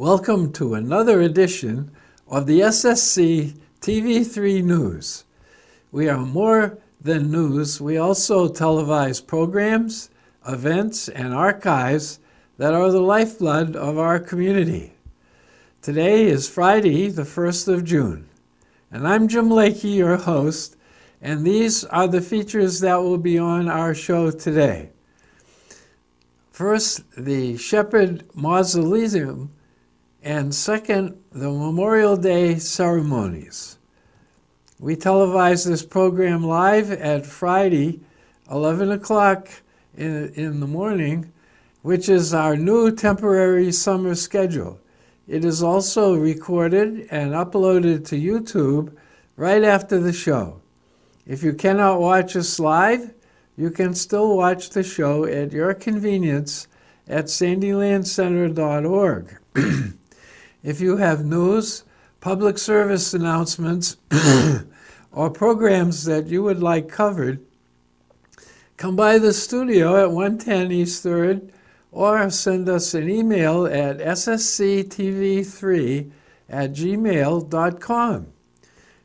Welcome to another edition of the SSC TV3 News. We are more than news. We also televise programs, events, and archives that are the lifeblood of our community. Today is Friday, the 1st of June, and I'm Jim Lakey, your host, and these are the features that will be on our show today. First, the Shepherd Mausoleum, and second, the Memorial Day ceremonies. We televise this program live at Friday, 11 o'clock in the morning, which is our new temporary summer schedule. It is also recorded and uploaded to YouTube right after the show. If you cannot watch us live, you can still watch the show at your convenience at sandylandcenter.org. If you have news, public service announcements, or programs that you would like covered, come by the studio at 110 East 3rd or send us an email at ssctv3@gmail.com.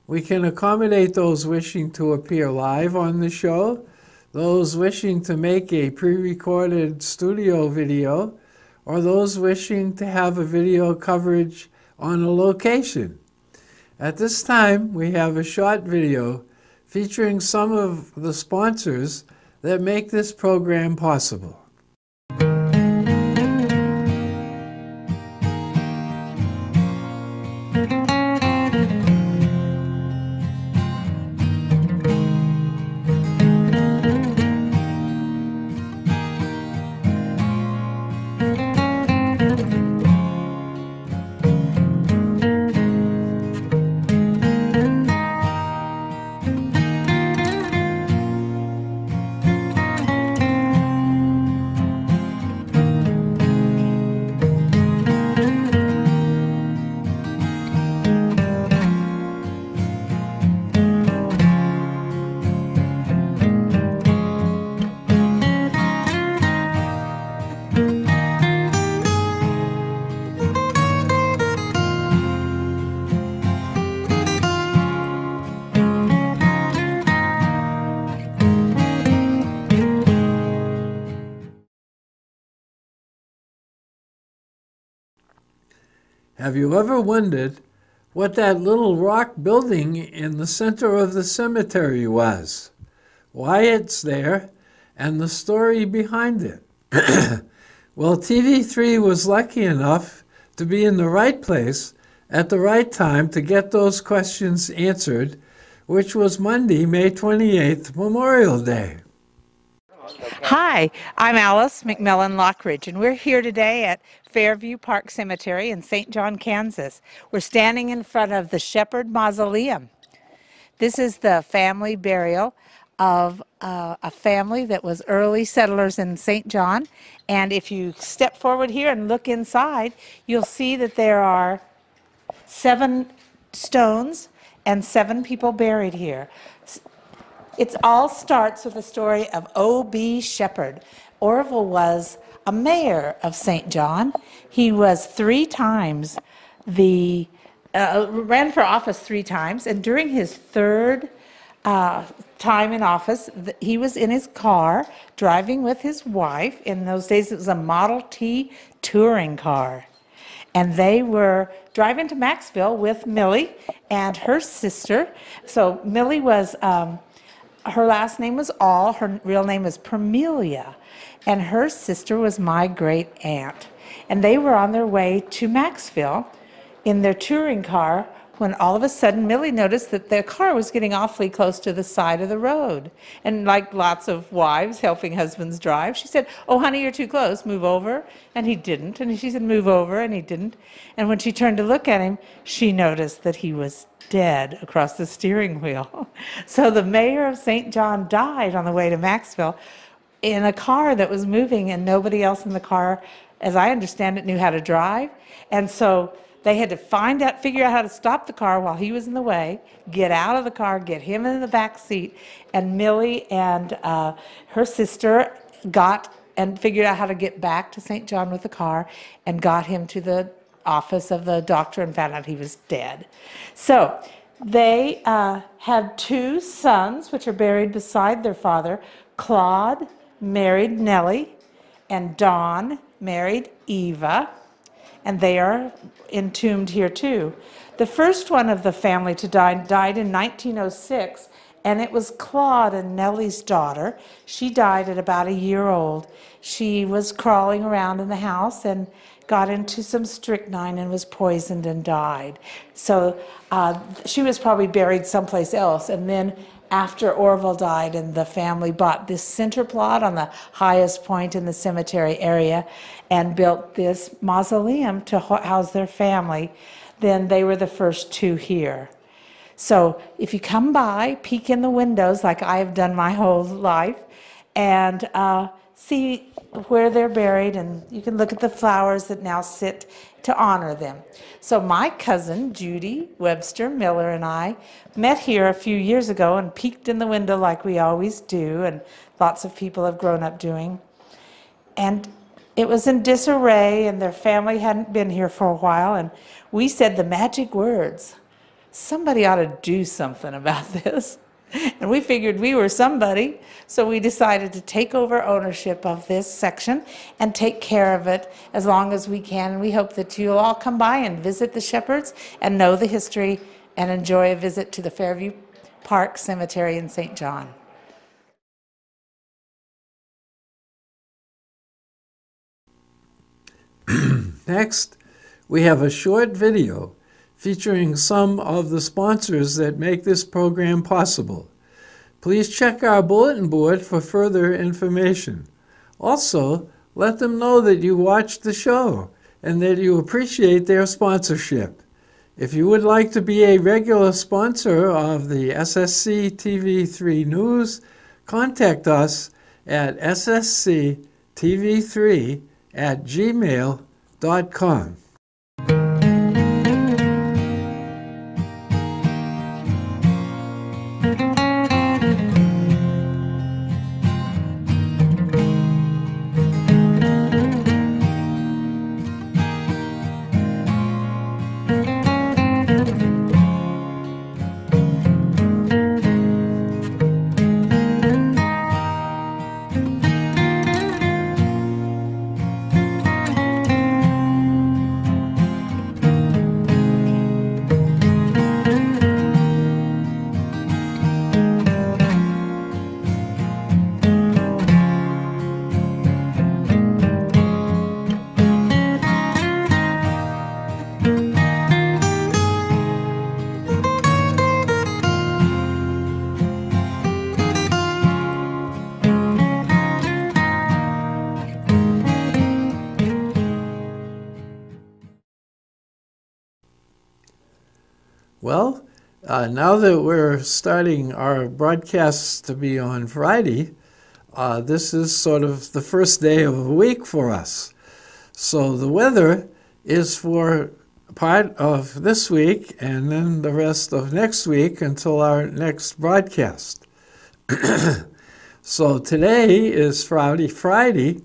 We can accommodate those wishing to appear live on the show, those wishing to make a pre-recorded studio video, or those wishing to have a video coverage on a location. At this time, we have a short video featuring some of the sponsors that make this program possible. Have you ever wondered what that little rock building in the center of the cemetery was? Why it's there, and the story behind it? Well, TV3 was lucky enough to be in the right place at the right time to get those questions answered, which was Monday, May 28th, Memorial Day. Hi, I'm Alice McMillan Lockridge, and we're here today at Fairview Park Cemetery in St. John, Kansas. We're standing in front of the Shepherd Mausoleum. This is the family burial of a family that was early settlers in St. John. And if you step forward here and look inside, you'll see that there are 7 stones and 7 people buried here. It all starts with the story of O.B. Shepherd. Orville was a mayor of St. John. He was 3 times ran for office 3 times, and during his 3rd time in office, he was in his car driving with his wife. In those days, it was a Model T touring car. And they were driving to Maxville with Millie and her sister. So Millie was... her last name was All, her real name is Permelia, and her sister was my great aunt. And they were on their way to Maxville in their touring car when all of a sudden Millie noticed that their car was getting awfully close to the side of the road. And like lots of wives helping husbands drive, she said, "Oh, honey, you're too close, move over." And he didn't. And she said, "Move over," and he didn't. And when she turned to look at him, she noticed that he was dead across the steering wheel. So the mayor of St. John died on the way to Maxville in a car that was moving, and nobody else in the car, as I understand it, knew how to drive. And so they had to figure out how to stop the car while he was in the way, get out of the car, get him in the back seat, and Millie and her sister got and figured out how to get back to St. John with the car and got him to the office of the doctor and found out he was dead. So they had two sons, which are buried beside their father. Claude married Nellie, and Don married Eva, and they are entombed here too. The first one of the family to die died in 1906, and it was Claude and Nellie's daughter. She died at about a year old. She was crawling around in the house and got into some strychnine and was poisoned and died. So she was probably buried someplace else. And then after Orville died and the family bought this center plot on the highest point in the cemetery area and built this mausoleum to house their family, then they were the first two here. So if you come by, peek in the windows like I have done my whole life, and see where they're buried, and you can look at the flowers that now sit to honor them. So my cousin, Judy Webster Miller, and I met here a few years ago and peeked in the window like we always do, and lots of people have grown up doing. And it was in disarray, and their family hadn't been here for a while, and we said the magic words. Somebody ought to do something about this. And we figured we were somebody, so we decided to take over ownership of this section and take care of it as long as we can. And we hope that you'll all come by and visit the Shepherds and know the history and enjoy a visit to the Fairview Park Cemetery in St. John. Next, we have a short video featuring some of the sponsors that make this program possible. Please check our bulletin board for further information. Also, let them know that you watched the show and that you appreciate their sponsorship. If you would like to be a regular sponsor of the SSC TV3 News, contact us at ssctv3@gmail.com. Well, now that we're starting our broadcasts to be on Friday, this is sort of the first day of the week for us. So the weather is for part of this week and then the rest of next week until our next broadcast. So today is Friday.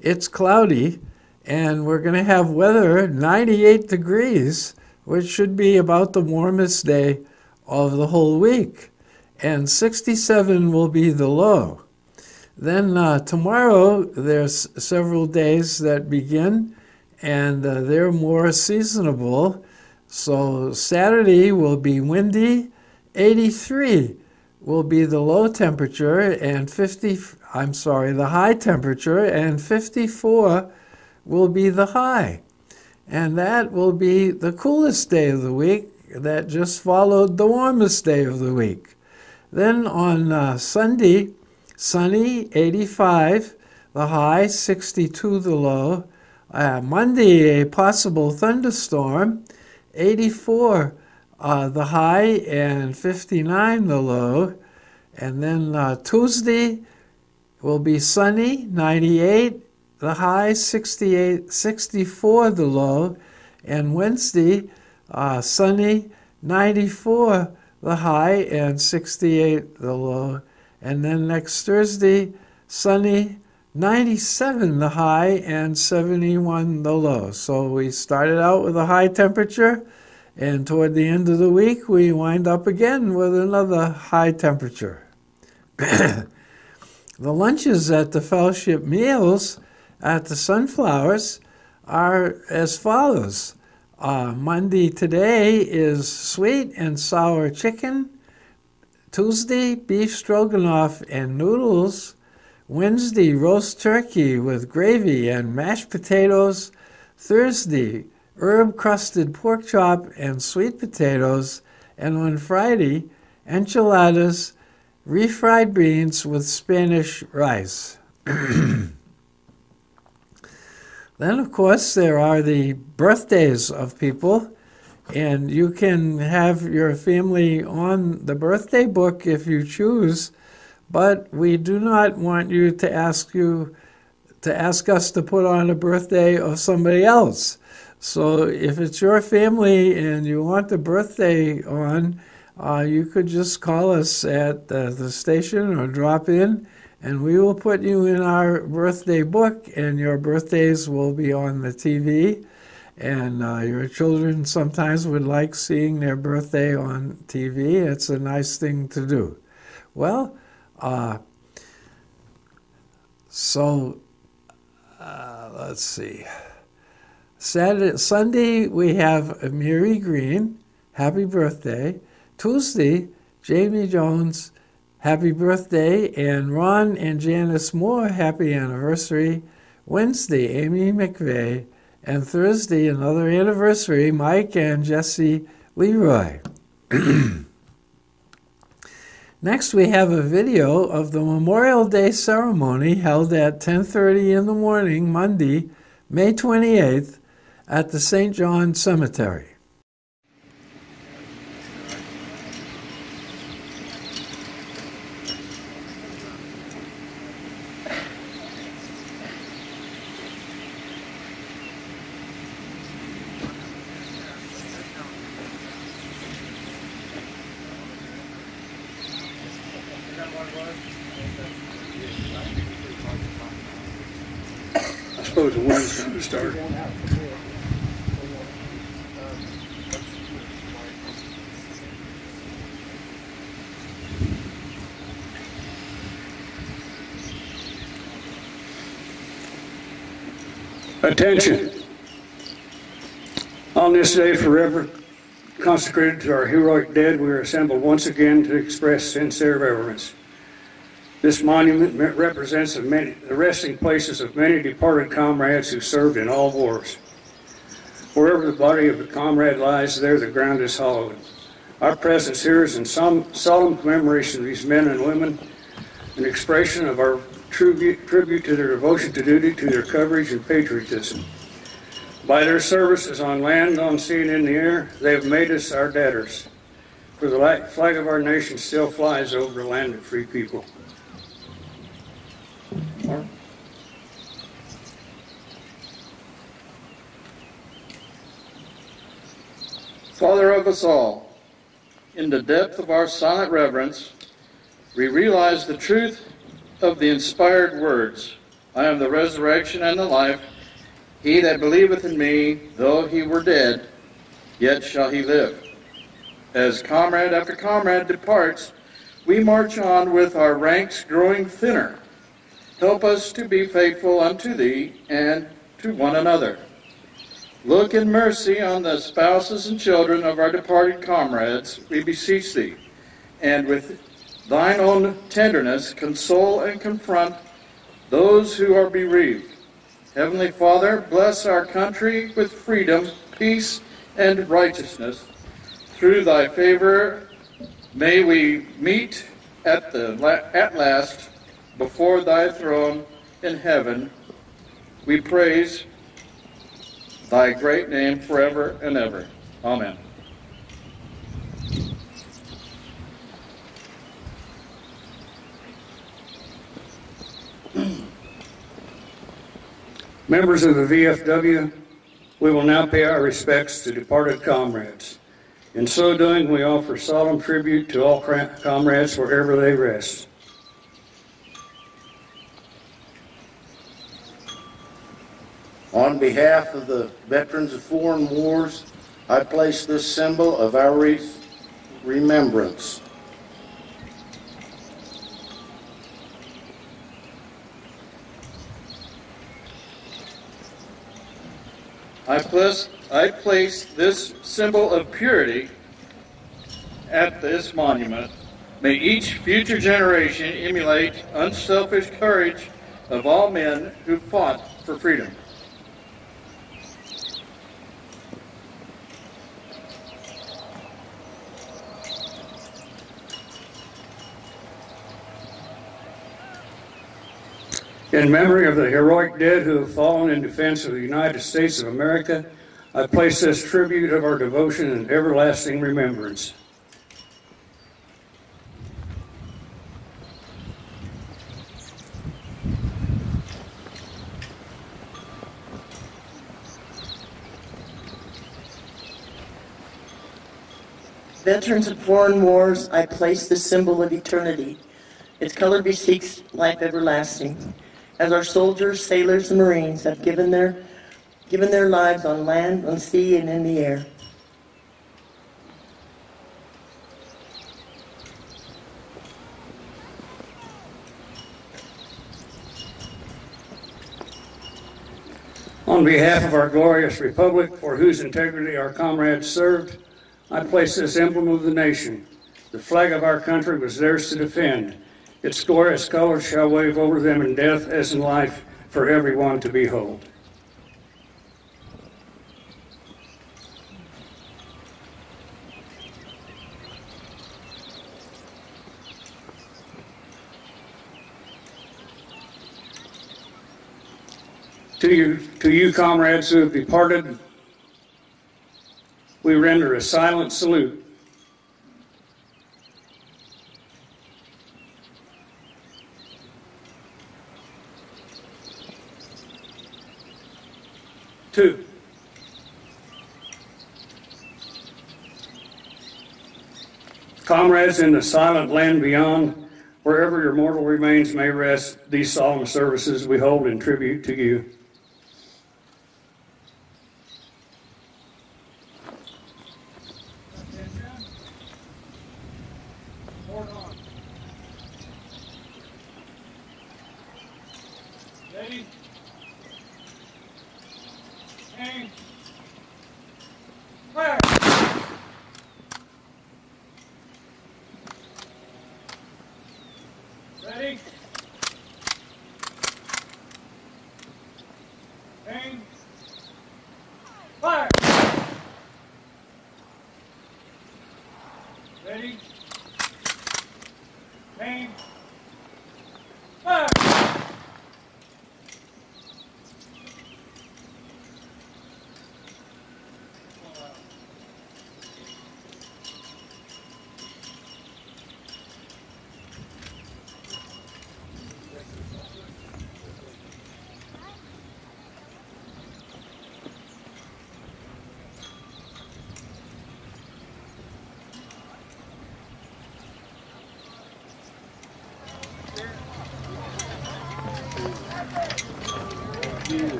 It's cloudy, and we're going to have weather 98 degrees, which should be about the warmest day of the whole week. And 67 will be the low. Then tomorrow, there's several days that begin, and they're more seasonable. So Saturday will be windy, 83 will be the low temperature, and the high temperature, and 54 will be the high. And that will be the coolest day of the week that just followed the warmest day of the week. Then on Sunday, sunny, 85, the high, 62 the low. Monday, a possible thunderstorm, 84 the high and 59 the low. And then Tuesday will be sunny, 98 the high, 64 the low. And Wednesday, sunny, 94 the high and 68 the low. And then next Thursday, sunny, 97 the high and 71 the low. So we started out with a high temperature, and toward the end of the week we wind up again with another high temperature. The lunches at the fellowship meals at the Sunflowers are as follows. Monday today is sweet and sour chicken. Tuesday, beef stroganoff and noodles. Wednesday, roast turkey with gravy and mashed potatoes. Thursday, herb-crusted pork chop and sweet potatoes. And on Friday, enchiladas, refried beans with Spanish rice. Then, of course, there are the birthdays of people, and you can have your family on the birthday book if you choose, but we do not want you to ask us to put on a birthday of somebody else. So if it's your family and you want the birthday on, you could just call us at the station or drop in, and we will put you in our birthday book, and your birthdays will be on the TV. And your children sometimes would like seeing their birthday on TV. It's a nice thing to do. Well, let's see. Sunday, we have Mary Green, happy birthday. Tuesday, Jamie Jones, happy birthday. And Ron and Janice Moore, happy anniversary. Wednesday, Amy McVeigh. And Thursday, another anniversary, Mike and Jesse Leroy. Next, we have a video of the Memorial Day ceremony held at 10:30 in the morning, Monday, May 28th, at the St. John Cemetery. I suppose the wind's going to start. Attention. On this day forever consecrated to our heroic dead, we are assembled once again to express sincere reverence. This monument represents the resting places of many departed comrades who served in all wars. Wherever the body of a comrade lies, there the ground is hallowed. Our presence here is in solemn commemoration of these men and women, an expression of our tribute to their devotion to duty, to their courage and patriotism. By their services on land, on sea, and in the air, they have made us our debtors. For the flag of our nation still flies over the land of free people. Father of us all, in the depth of our silent reverence, we realize the truth of the inspired words, I am the resurrection and the life. He that believeth in me, though he were dead, yet shall he live. As comrade after comrade departs, we march on with our ranks growing thinner. Help us to be faithful unto thee and to one another. Look in mercy on the spouses and children of our departed comrades, we beseech thee, and with thine own tenderness console and confront those who are bereaved. Heavenly Father, bless our country with freedom, peace, and righteousness. Through thy favor, may we meet at last before thy throne in heaven. We praise thy great name forever and ever. Amen. Members of the VFW, we will now pay our respects to departed comrades. In so doing, we offer solemn tribute to all comrades wherever they rest. On behalf of the veterans of foreign wars, I place this symbol of our remembrance. I place this symbol of purity at this monument. May each future generation emulate unselfish courage of all men who fought for freedom. In memory of the heroic dead who have fallen in defense of the United States of America, I place this tribute of our devotion and everlasting remembrance. Veterans of foreign wars, I place the symbol of eternity. Its color bespeaks life everlasting. As our soldiers, sailors, and Marines have given their lives on land, on sea, and in the air. On behalf of our glorious republic, for whose integrity our comrades served, I place this emblem of the nation. The flag of our country was theirs to defend. Its glorious colors shall wave over them in death as in life for everyone to behold. To you, comrades who have departed, we render a silent salute. Two. Comrades in the silent land beyond, wherever your mortal remains may rest, these solemn services we hold in tribute to you. Ready? Aim. Fire! Ready? Aim. Fire! Ready? Aim. Fire!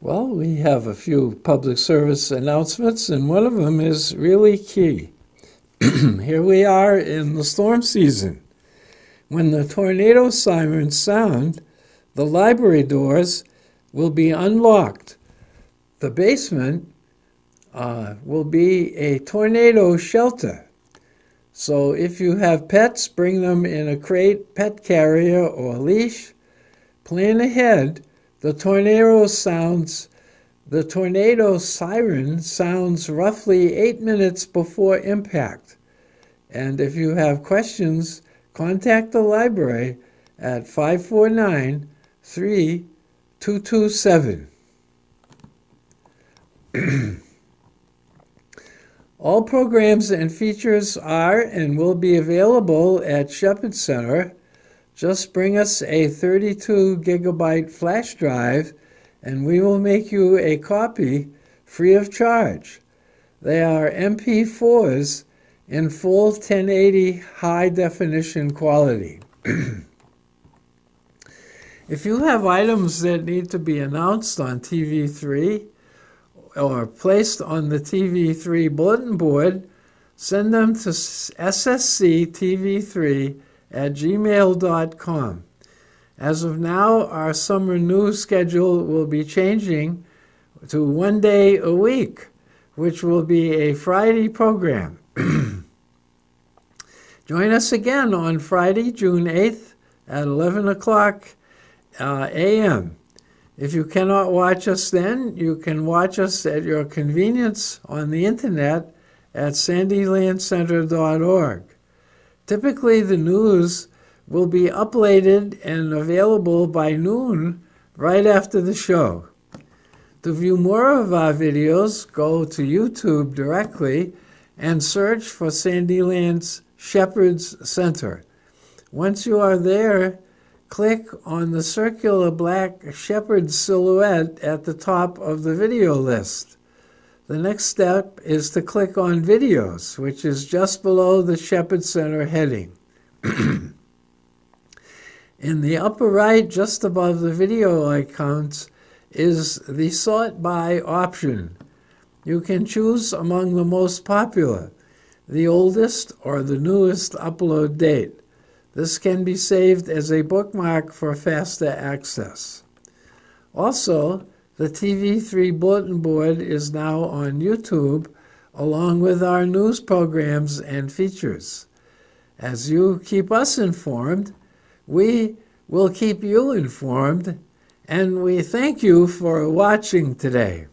Well, we have a few public service announcements, and one of them is really key. Here we are in the storm season. When the tornado sirens sound, the library doors will be unlocked. The basement will be a tornado shelter. So if you have pets, bring them in a crate, pet carrier, or leash. Plan ahead. The tornado siren sounds roughly 8 minutes before impact. And if you have questions, contact the library at 549-3227. All programs and features are and will be available at Shepherd Center. Just bring us a 32 gigabyte flash drive and we will make you a copy free of charge. They are MP4s in full 1080 high definition quality. If you have items that need to be announced on TV3 or placed on the TV3 bulletin board, send them to ssctv3@gmail.com. As of now, our summer news schedule will be changing to 1 day a week, which will be a Friday program. Join us again on Friday, June 8th at 11 o'clock a.m. If you cannot watch us then, you can watch us at your convenience on the internet at sandylandcenter.org. Typically, the news will be uploaded and available by noon right after the show. To view more of our videos, go to YouTube directly and search for Sandyland's Shepherd's Center. Once you are there, click on the circular black shepherd silhouette at the top of the video list. The next step is to click on Videos, which is just below the Shepherd Center heading. In the upper right, just above the video icons, is the Sort By option. You can choose among the most popular, the oldest or the newest upload date. This can be saved as a bookmark for faster access. Also, the TV3 bulletin board is now on YouTube, along with our news programs and features. As you keep us informed, we will keep you informed, and we thank you for watching today.